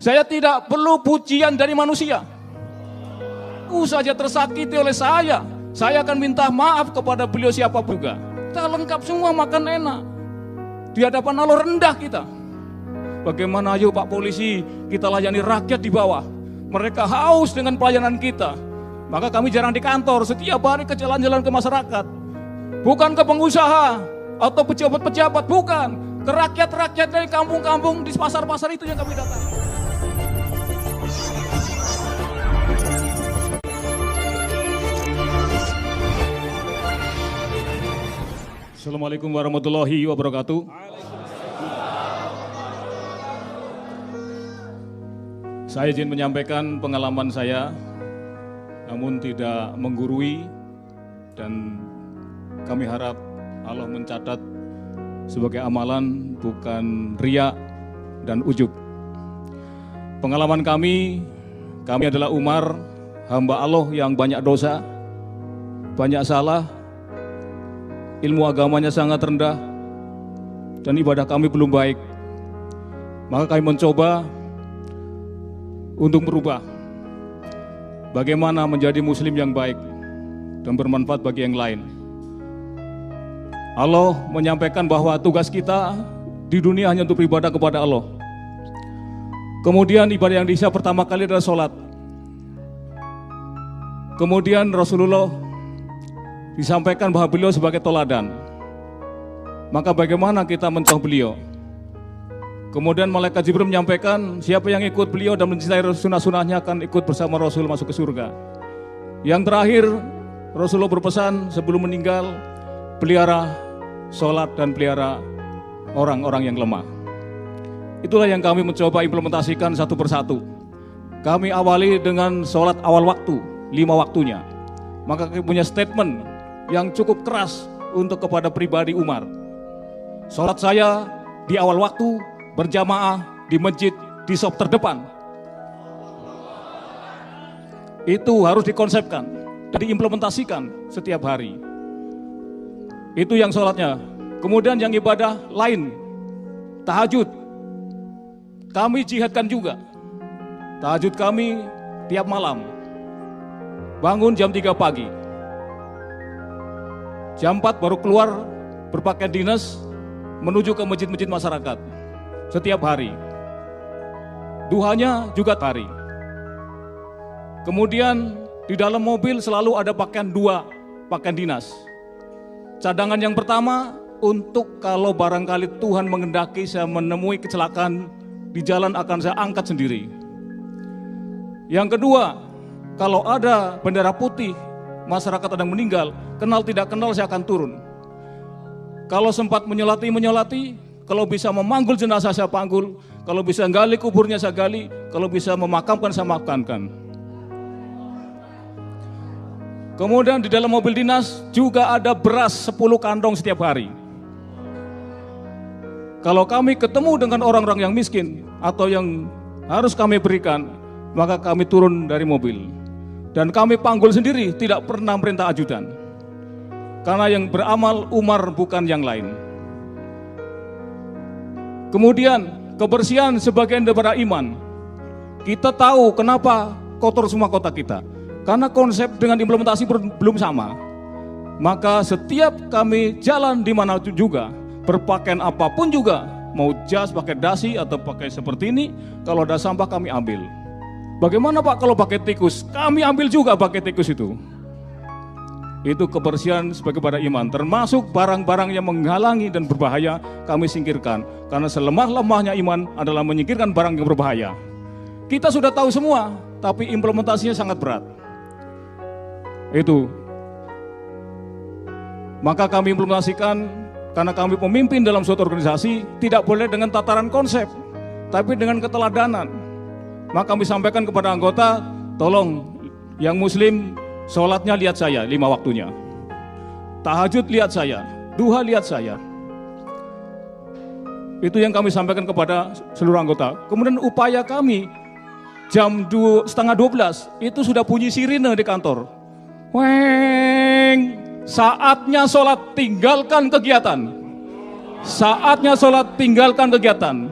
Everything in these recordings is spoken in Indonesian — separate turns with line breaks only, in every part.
Saya tidak perlu pujian dari manusia. Aku saja tersakiti oleh saya akan minta maaf kepada beliau siapa juga. Kita lengkap semua, makan enak. Di hadapan Allah rendah kita. Bagaimana ayo Pak Polisi, kita layani rakyat di bawah. Mereka haus dengan pelayanan kita. Maka kami jarang di kantor, setiap hari ke jalan-jalan ke masyarakat. Bukan ke pengusaha atau pejabat-pejabat, bukan. Ke rakyat-rakyat dari kampung-kampung, di pasar-pasar itu yang kami datang. Assalamualaikum warahmatullahi wabarakatuh. Saya izin menyampaikan pengalaman saya, namun tidak menggurui, dan kami harap Allah mencatat sebagai amalan, bukan riya dan ujub. Pengalaman kami adalah Umar, hamba Allah yang banyak dosa, banyak salah, ilmu agamanya sangat rendah, dan ibadah kami belum baik. Maka kami mencoba untuk merubah bagaimana menjadi muslim yang baik dan bermanfaat bagi yang lain. Allah menyampaikan bahwa tugas kita di dunia hanya untuk beribadah kepada Allah. Kemudian ibadah yang dihisab pertama kali adalah sholat. Kemudian Rasulullah disampaikan bahwa beliau sebagai toladan. Maka bagaimana kita mencontoh beliau? Kemudian malaikat Jibril menyampaikan siapa yang ikut beliau dan mencintai sunnah-sunnahnya akan ikut bersama Rasul masuk ke surga. Yang terakhir Rasulullah berpesan sebelum meninggal, pelihara sholat dan pelihara orang-orang yang lemah. Itulah yang kami mencoba implementasikan satu persatu. Kami awali dengan sholat awal waktu, 5 waktunya. Maka kami punya statement yang cukup keras untuk kepada pribadi Umar. Sholat saya di awal waktu, berjamaah di masjid di sop terdepan. Itu harus dikonsepkan dan diimplementasikan setiap hari. Itu yang sholatnya. Kemudian yang ibadah lain, tahajud. Kami jihadkan juga. Tahajud kami tiap malam. Bangun jam 3 pagi. Jam 4 baru keluar berpakaian dinas menuju ke masjid-masjid masyarakat. Setiap hari. Duhanya juga hari. Kemudian di dalam mobil selalu ada pakaian 2, pakaian dinas. Cadangan yang pertama untuk kalau barangkali Tuhan mengendaki saya menemui kecelakaan di jalan akan saya angkat sendiri. Yang kedua, kalau ada bendera putih, masyarakat sedang meninggal, kenal tidak kenal saya akan turun. Kalau sempat menyolati, kalau bisa memanggul jenazah saya panggul, kalau bisa gali kuburnya saya gali, kalau bisa memakamkan saya makamkan. Kemudian di dalam mobil dinas juga ada beras 10 kantong setiap hari. Kalau kami ketemu dengan orang-orang yang miskin atau yang harus kami berikan, maka kami turun dari mobil. Dan kami panggul sendiri, tidak pernah perintah ajudan. Karena yang beramal Umar bukan yang lain. Kemudian kebersihan sebagian daripada iman. Kita tahu kenapa kotor semua kota kita. Karena konsep dengan implementasi belum sama. Maka setiap kami jalan di mana juga, berpakaian apapun juga, mau jas, pakai dasi atau pakai seperti ini, kalau ada sampah kami ambil. Bagaimana Pak kalau pakai tikus? Kami ambil juga pakai tikus itu. Itu kebersihan sebagai pada iman, termasuk barang-barang yang menghalangi dan berbahaya kami singkirkan. Karena selemah-lemahnya iman adalah menyingkirkan barang yang berbahaya. Kita sudah tahu semua, tapi implementasinya sangat berat. Itu. Maka kami implementasikan, karena kami pemimpin dalam suatu organisasi, tidak boleh dengan tataran konsep, tapi dengan keteladanan. Maka kami sampaikan kepada anggota, tolong yang muslim, sholatnya lihat saya 5 waktunya. Tahajud lihat saya, duha lihat saya. Itu yang kami sampaikan kepada seluruh anggota. Kemudian upaya kami jam 11:30 itu sudah bunyi sirine di kantor. Weng, saatnya sholat, tinggalkan kegiatan. Saatnya sholat, tinggalkan kegiatan.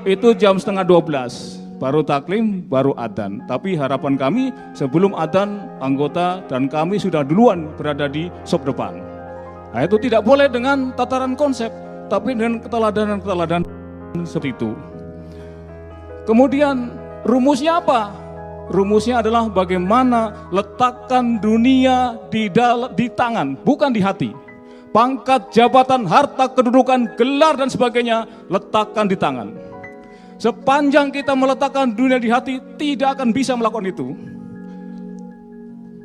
Itu jam 11:30. baru taklim, baru adzan. Tapi harapan kami sebelum adzan anggota dan kami sudah duluan berada di sop depan. Nah, itu tidak boleh dengan tataran konsep, tapi dengan keteladanan seperti itu. Kemudian rumusnya apa? Rumusnya adalah bagaimana letakkan dunia di tangan, bukan di hati. Pangkat, jabatan, harta, kedudukan, gelar dan sebagainya letakkan di tangan. Sepanjang kita meletakkan dunia di hati, tidak akan bisa melakukan itu.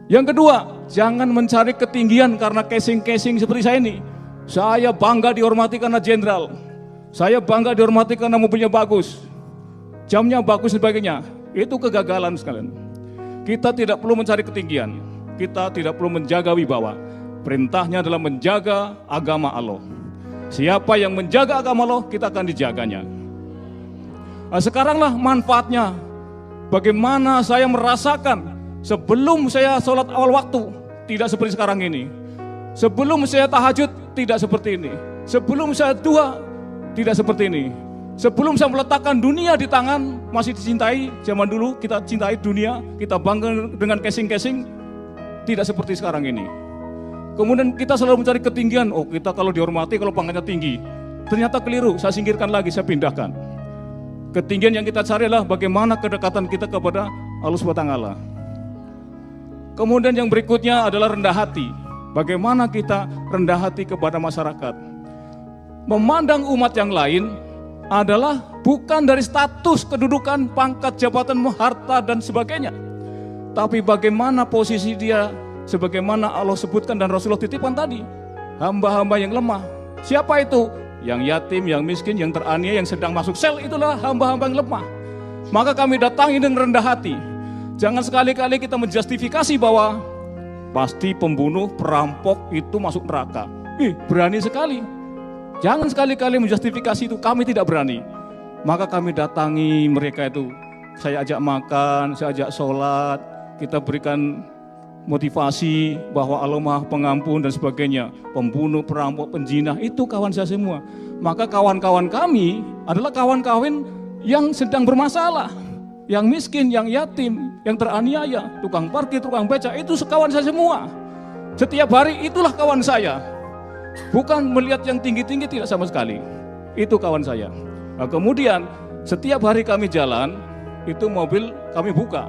Yang kedua, jangan mencari ketinggian karena casing-casing seperti saya ini. Saya bangga dihormati karena jenderal. Saya bangga dihormati karena mobilnya bagus, jamnya bagus dan sebagainya. Itu kegagalan sekalian. Kita tidak perlu mencari ketinggian. Kita tidak perlu menjaga wibawa. Perintahnya adalah menjaga agama Allah. Siapa yang menjaga agama Allah, kita akan dijaganya. Nah, sekaranglah manfaatnya. Bagaimana saya merasakan sebelum saya sholat awal waktu, tidak seperti sekarang ini. Sebelum saya tahajud, tidak seperti ini. Sebelum saya duha, tidak seperti ini. Sebelum saya meletakkan dunia di tangan, masih dicintai. Zaman dulu kita cintai dunia, kita bangga dengan casing-casing, tidak seperti sekarang ini. Kemudian kita selalu mencari ketinggian. Oh, kita kalau dihormati, kalau pangkatnya tinggi. Ternyata keliru, saya singkirkan lagi, saya pindahkan. Ketinggian yang kita cari adalah bagaimana kedekatan kita kepada Allah SWT. Kemudian yang berikutnya adalah rendah hati. Bagaimana kita rendah hati kepada masyarakat. Memandang umat yang lain adalah bukan dari status, kedudukan, pangkat, jabatan, harta, dan sebagainya. Tapi bagaimana posisi dia, sebagaimana Allah sebutkan dan Rasulullah titipkan tadi. Hamba-hamba yang lemah. Siapa itu? Yang yatim, yang miskin, yang teraniaya, yang sedang masuk sel, itulah hamba-hamba yang lemah. Maka kami datangi dengan rendah hati. Jangan sekali-kali kita menjustifikasi bahwa pasti pembunuh, perampok itu masuk neraka. Berani sekali. Jangan sekali-kali menjustifikasi itu, kami tidak berani. Maka kami datangi mereka itu. Saya ajak makan, saya ajak sholat, kita berikan motivasi bahwa Allah Maha Pengampun dan sebagainya. Pembunuh, perampok, penjinah, itu kawan saya semua. Maka kawan-kawan kami adalah kawan-kawan yang sedang bermasalah. Yang miskin, yang yatim, yang teraniaya, tukang parkir, tukang beca, itu kawan saya semua. Setiap hari itulah kawan saya. Bukan melihat yang tinggi-tinggi, tidak sama sekali. Itu kawan saya. Nah, kemudian setiap hari kami jalan, itu mobil kami buka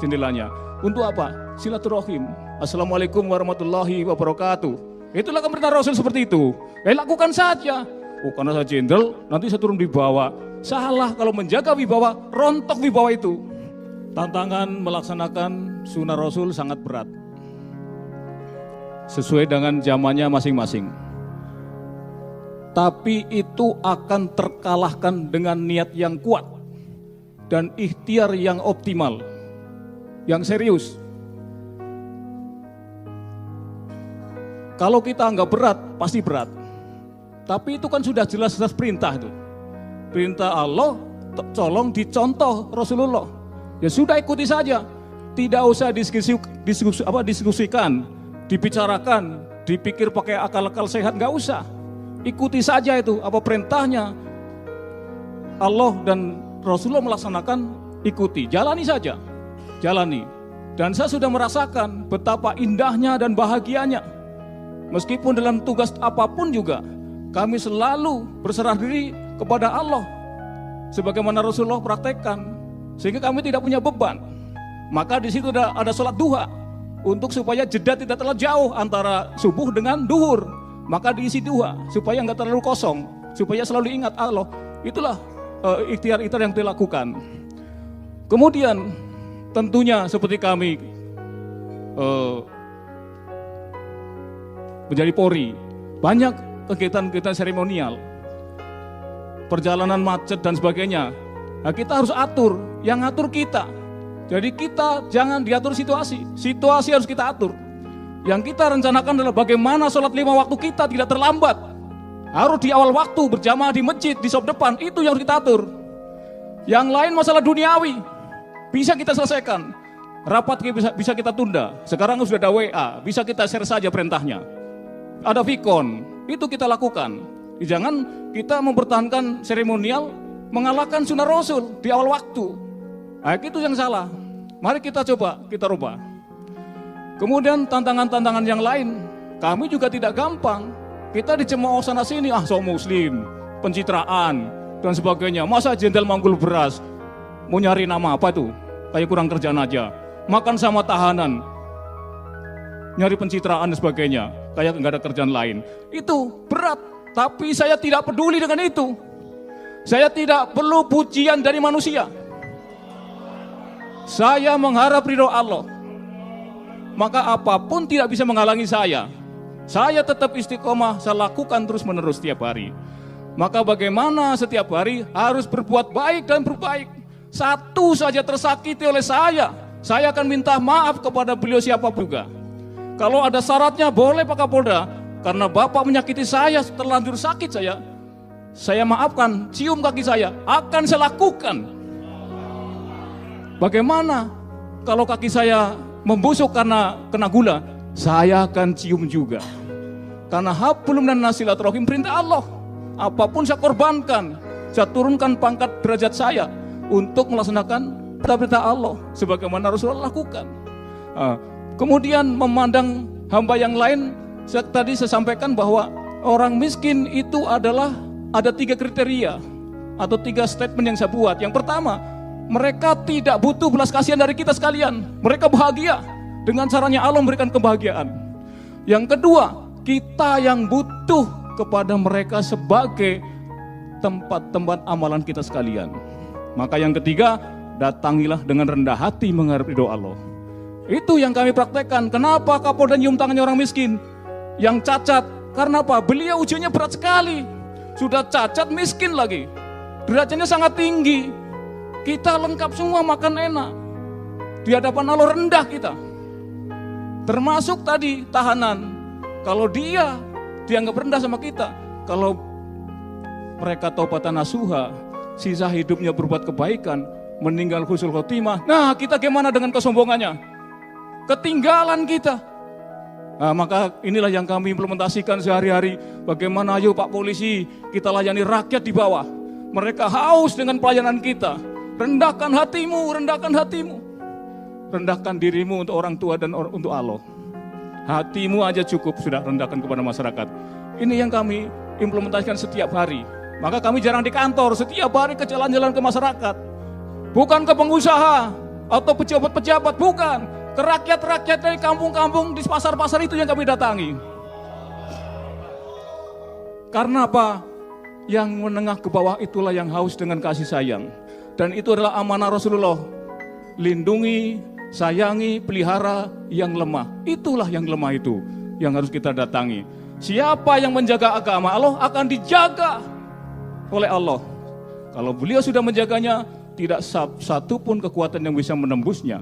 jendelanya. Untuk apa? Silaturahim. Assalamualaikum warahmatullahi wabarakatuh. Itulah perintah Rasul seperti itu. Lakukan saja. Oh, karena saya jenderal, nanti saya turun di bawah. Salah, kalau menjaga wibawa, rontok wibawa itu. Tantangan melaksanakan sunnah Rasul sangat berat. Sesuai dengan zamannya masing-masing. Tapi itu akan terkalahkan dengan niat yang kuat dan ikhtiar yang optimal, yang serius. Kalau kita anggap berat, pasti berat. Tapi itu kan sudah jelas-jelas perintah itu. Perintah Allah, tolong dicontoh Rasulullah. Ya sudah, ikuti saja. Tidak usah diskusikan, dibicarakan, dipikir pakai akal-akal sehat, nggak usah. Ikuti saja itu, apa perintahnya Allah dan Rasulullah melaksanakan, ikuti, jalani saja, jalani. Dan saya sudah merasakan betapa indahnya dan bahagianya. Meskipun dalam tugas apapun juga, kami selalu berserah diri kepada Allah, sebagaimana Rasulullah praktekkan, sehingga kami tidak punya beban. Maka di situ ada sholat duha, untuk supaya jeda tidak terlalu jauh antara subuh dengan duhur. Maka diisi duha, supaya nggak terlalu kosong, supaya selalu ingat Allah. Itulah ikhtiar-ikhtiar yang dilakukan. Kemudian tentunya seperti kami menjadi Polri, banyak kegiatan-kegiatan seremonial, perjalanan macet dan sebagainya. Nah, kita harus atur, yang ngatur kita. Jadi kita jangan diatur situasi, situasi harus kita atur. Yang kita rencanakan adalah bagaimana sholat 5 waktu kita tidak terlambat. Harus di awal waktu, berjamaah di masjid, di shop depan, itu yang harus kita atur. Yang lain masalah duniawi, bisa kita selesaikan. Rapat bisa kita tunda, sekarang sudah ada WA, bisa kita share saja perintahnya. Ada Vikon, itu kita lakukan. Jangan kita mempertahankan seremonial, mengalahkan sunnah Rasul di awal waktu. Itu yang salah. Mari kita coba, kita rubah. Kemudian tantangan-tantangan yang lain, kami juga tidak gampang. Kita dicemooh sana sini, sok muslim, pencitraan, dan sebagainya. Masa jenderal manggul beras, mau nyari nama apa tuh? Kayak kurang kerjaan aja. Makan sama tahanan, nyari pencitraan dan sebagainya. Kayak nggak ada kerjaan lain. Itu berat, tapi saya tidak peduli dengan itu. Saya tidak perlu pujian dari manusia. Saya mengharap ridho Allah. Maka apapun tidak bisa menghalangi saya. Saya tetap istiqomah, saya lakukan terus menerus setiap hari. Maka bagaimana setiap hari harus berbuat baik dan berbaik. Satu saja tersakiti oleh saya akan minta maaf kepada beliau siapa juga. Kalau ada syaratnya boleh Pak Kapolda, karena Bapak menyakiti saya, terlanjur sakit saya maafkan, cium kaki saya, akan saya lakukan. Bagaimana kalau kaki saya membusuk karena kena gula, saya akan cium juga. Karena hablum minas silaturahim perintah Allah. Apapun saya korbankan, saya turunkan pangkat derajat saya untuk melaksanakan perintah Allah sebagaimana Rasulullah lakukan. Kemudian memandang hamba yang lain, tadi saya sampaikan bahwa orang miskin itu adalah ada 3 kriteria atau 3 statement yang saya buat. Yang pertama, mereka tidak butuh belas kasihan dari kita sekalian. Mereka bahagia dengan caranya Allah memberikan kebahagiaan. Yang kedua, kita yang butuh kepada mereka sebagai tempat-tempat amalan kita sekalian. Maka yang ketiga, datangilah dengan rendah hati mengharap ridho Allah. Itu yang kami praktekkan. Kenapa Kapolda nyium tangannya orang miskin yang cacat? Karena apa? Beliau ujiannya berat sekali. Sudah cacat, miskin lagi. Derajatnya sangat tinggi. Kita lengkap semua, makan enak. Di hadapan Allah rendah kita. Termasuk tadi tahanan. Kalau dia dianggap rendah sama kita. Kalau mereka taubatan nasuha, sisa hidupnya berbuat kebaikan, meninggal husnul khotimah. Nah, kita gimana dengan kesombongannya? Ketinggalan kita. Nah, maka inilah yang kami implementasikan sehari-hari. Bagaimana ayo Pak Polisi, kita layani rakyat di bawah. Mereka haus dengan pelayanan kita. Rendahkan hatimu, rendahkan hatimu. Rendahkan dirimu untuk orang tua dan untuk Allah. Hatimu aja cukup sudah rendahkan kepada masyarakat. Ini yang kami implementasikan setiap hari. Maka kami jarang di kantor, setiap hari ke jalan-jalan ke masyarakat. Bukan ke pengusaha atau pejabat-pejabat, bukan. Ke rakyat-rakyat dari kampung-kampung, di pasar-pasar itu yang kami datangi. Karena apa? Yang menengah ke bawah itulah yang haus dengan kasih sayang. Dan itu adalah amanah Rasulullah. Lindungi, sayangi, pelihara yang lemah. Itulah yang lemah itu yang harus kita datangi. Siapa yang menjaga agama Allah akan dijaga oleh Allah. Kalau beliau sudah menjaganya, tidak satu pun kekuatan yang bisa menembusnya.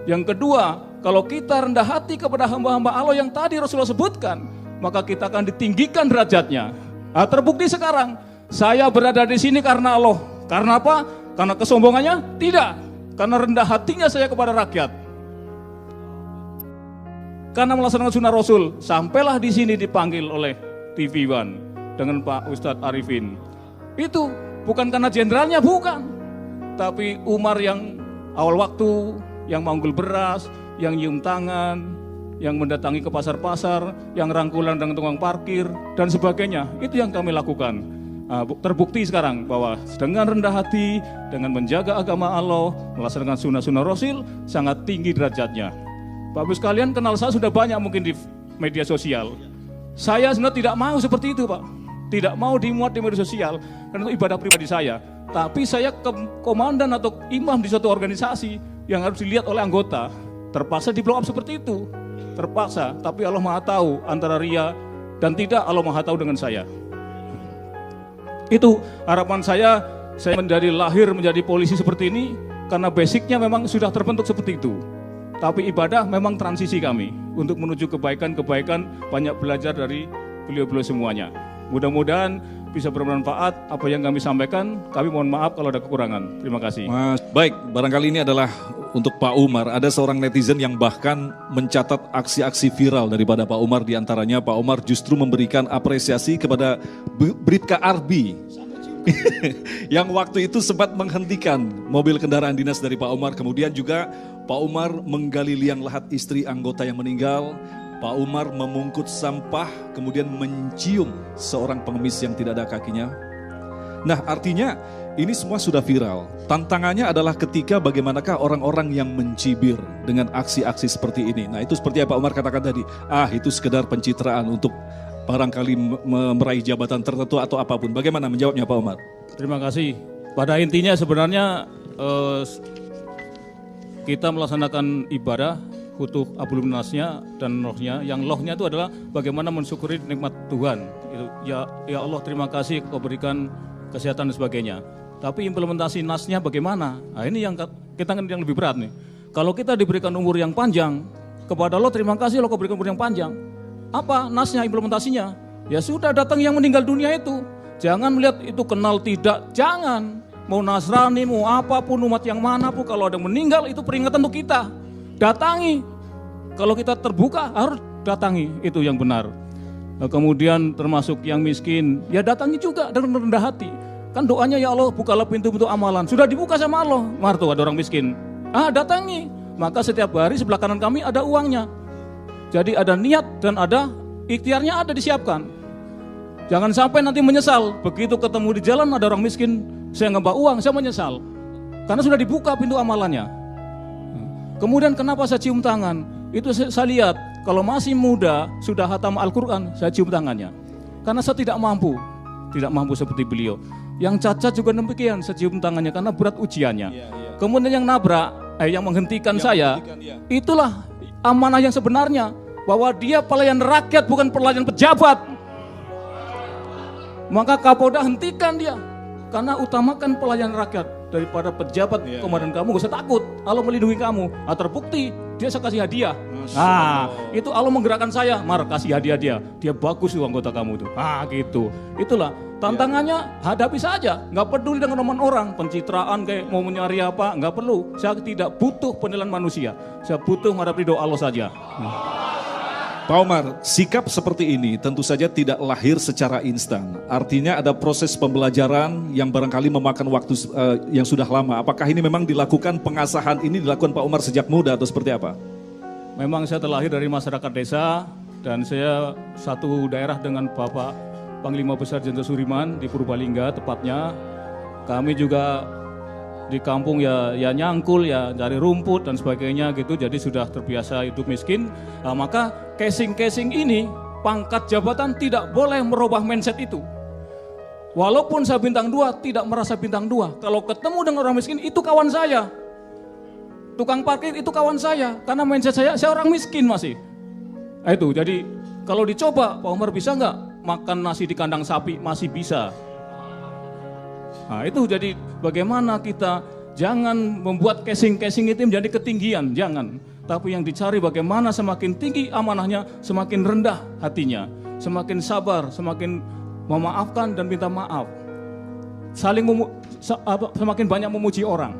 Yang kedua, kalau kita rendah hati kepada hamba-hamba Allah yang tadi Rasulullah sebutkan, maka kita akan ditinggikan derajatnya. Terbukti sekarang, saya berada di sini karena Allah. Karena apa? Karena kesombongannya? Tidak. Karena rendah hatinya saya kepada rakyat. Karena melaksanakan sunnah Rasul, sampailah di sini dipanggil oleh TV One dengan Pak Ustadz Arifin. Itu bukan karena jenderalnya, bukan. Tapi Umar yang awal waktu, yang manggul beras, yang nyium tangan, yang mendatangi ke pasar-pasar, yang rangkulan dengan tukang parkir, dan sebagainya. Itu yang kami lakukan. Terbukti sekarang bahwa dengan rendah hati, dengan menjaga agama Allah, melaksanakan sunnah-sunnah Rasul, sangat tinggi derajatnya. Bapak sekalian kenal saya sudah banyak mungkin di media sosial. Saya sebenarnya tidak mau seperti itu Pak. Tidak mau dimuat di media sosial, karena itu ibadah pribadi saya. Tapi saya komandan atau imam di suatu organisasi yang harus dilihat oleh anggota. Terpaksa di blow up seperti itu. Terpaksa, tapi Allah Maha tahu antara ria dan tidak, Allah Maha tahu dengan saya. Itu harapan saya menjadi lahir menjadi polisi seperti ini karena basicnya memang sudah terbentuk seperti itu. Tapi ibadah memang transisi kami untuk menuju kebaikan-kebaikan, banyak belajar dari beliau-beliau semuanya. Mudah-mudahan bisa bermanfaat apa yang kami sampaikan. Kami mohon maaf kalau ada kekurangan. Terima kasih.
Mas, baik, barangkali ini adalah untuk Pak Umar. Ada seorang netizen yang bahkan mencatat aksi-aksi viral daripada Pak Umar. Di antaranya Pak Umar justru memberikan apresiasi kepada Bribka Arbi yang waktu itu sempat menghentikan mobil kendaraan dinas dari Pak Umar. Kemudian juga Pak Umar menggali liang lahat istri anggota yang meninggal. Pak Umar memungkut sampah, kemudian mencium seorang pengemis yang tidak ada kakinya. Nah, artinya ini semua sudah viral. Tantangannya adalah ketika bagaimanakah orang-orang yang mencibir dengan aksi-aksi seperti ini. Nah, itu seperti yang Pak Umar katakan tadi. Itu sekedar pencitraan untuk barangkali meraih jabatan tertentu atau apapun. Bagaimana menjawabnya Pak Umar?
Terima kasih. Pada intinya sebenarnya kita melaksanakan ibadah kutub abulum nasnya dan rohnya. Yang lohnya itu adalah bagaimana mensyukuri nikmat Tuhan. Ya Allah, terima kasih kau berikan kesehatan dan sebagainya. Tapi implementasi nasnya bagaimana? Nah, ini yang kita yang lebih berat nih. Kalau kita diberikan umur yang panjang, kepada Allah terima kasih lo kau berikan umur yang panjang. Apa nasnya, implementasinya? Ya sudah, datang yang meninggal dunia itu. Jangan melihat itu kenal tidak, jangan. Mau Nasrani, mau apapun, umat yang mana pun, kalau ada yang meninggal itu peringatan untuk kita. Datangi. Kalau kita terbuka harus datangi, itu yang benar. Nah, kemudian termasuk yang miskin, ya datangi juga dengan rendah hati. Kan doanya, ya Allah bukalah pintu-pintu amalan. Sudah dibuka sama Allah. Marto ada orang miskin. Datangi. Maka setiap hari sebelah kanan kami ada uangnya. Jadi ada niat dan ada ikhtiarnya, ada disiapkan. Jangan sampai nanti menyesal. Begitu ketemu di jalan ada orang miskin, saya nggak bawa uang, saya menyesal. Karena sudah dibuka pintu amalannya. Kemudian kenapa saya cium tangan? Itu saya lihat, kalau masih muda, sudah hatam Al-Quran, saya cium tangannya. Karena saya tidak mampu seperti beliau. Yang cacat juga demikian, saya cium tangannya karena berat ujiannya. Kemudian yang nabrak, yang menghentikan saya, itulah amanah yang sebenarnya. Bahwa dia pelayan rakyat, bukan pelayan pejabat. Maka Kapolda hentikan dia. Karena utamakan pelayan rakyat daripada pejabat. Komandan kamu gak usah takut, Allah melindungi kamu. Terbukti dia saya kasih hadiah. Itu Allah menggerakkan saya, kasih hadiah dia bagus tuh anggota kamu tuh. Gitu. Itulah tantangannya, hadapi saja. Nggak peduli dengan omongan orang, pencitraan kayak mau mencari apa, nggak perlu. Saya tidak butuh penilaian manusia, saya butuh menghadapi doa Allah saja.
Pak Umar, sikap seperti ini tentu saja tidak lahir secara instan. Artinya ada proses pembelajaran yang barangkali memakan waktu yang sudah lama. Apakah ini memang dilakukan, pengasahan ini dilakukan Pak Umar sejak muda atau seperti apa?
Memang saya terlahir dari masyarakat desa dan saya satu daerah dengan Bapak Panglima Besar Jenderal Sudirman di Purbalingga tepatnya. Kami juga di kampung ya nyangkul, ya cari rumput dan sebagainya gitu, jadi sudah terbiasa hidup miskin. Maka casing ini, pangkat jabatan tidak boleh merubah mindset itu. Walaupun saya bintang 2, tidak merasa bintang 2. Kalau ketemu dengan orang miskin, itu kawan saya. Tukang parkir itu kawan saya, karena mindset saya orang miskin masih. Itu, jadi kalau dicoba, Pak Umar bisa nggak makan nasi di kandang sapi? Masih bisa. Itu jadi bagaimana kita jangan membuat casing itu menjadi ketinggian, jangan. Tapi yang dicari bagaimana semakin tinggi amanahnya, semakin rendah hatinya, semakin sabar, semakin memaafkan dan minta maaf. Semakin banyak memuji orang,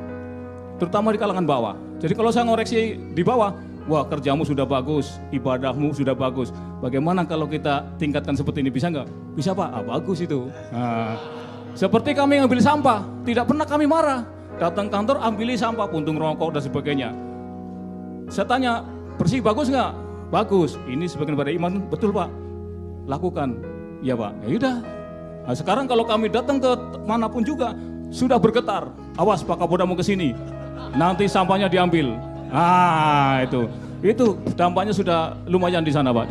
terutama di kalangan bawah. Jadi kalau saya ngoreksi di bawah, wah kerjamu sudah bagus, ibadahmu sudah bagus. Bagaimana kalau kita tingkatkan seperti ini, bisa nggak? Bisa Pak, bagus itu. Seperti kami ngambil sampah, tidak pernah kami marah. Datang kantor, ambil sampah, puntung rokok dan sebagainya. Saya tanya, bersih bagus nggak? Bagus. Ini sebagian pada iman, betul Pak. Lakukan. Ya Pak. Ya udah. Nah, sekarang kalau kami datang ke manapun juga, sudah bergetar. Awas Pak Kapolda mau ke sini. Nanti sampahnya diambil. Itu dampaknya sudah lumayan di sana Pak.